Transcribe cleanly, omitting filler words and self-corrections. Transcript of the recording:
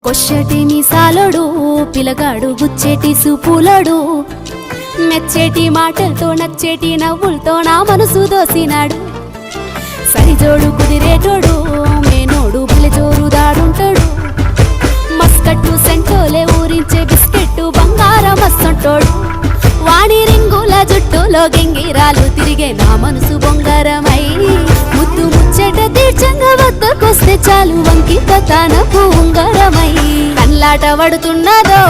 కొచ్చటి మీసాలోడు పిలగాడు గుచ్చేటి సూపులోడు మెచ్చేటి మాటలతో నచ్చేటి నవ్వులతో నా మనసు దోసినాడు సరిజోడు కుదిరేటోడు మేనోడు బలిజోరు దాడుంటాడు మస్కట్టు సెంటోలే ఊరించే బిస్కెట్టు బంగారం మస్సంటోడు వాణి రింగుల జుట్టులో గెంగిరాలు తిరిగే నా మనసు బొంగారమై ముద్దు ముచ్చట తీర్చంగా వద్దకొస్తే చాలు వంకిత తనపు ఉంగరమై కన్లాట పడుతున్నదో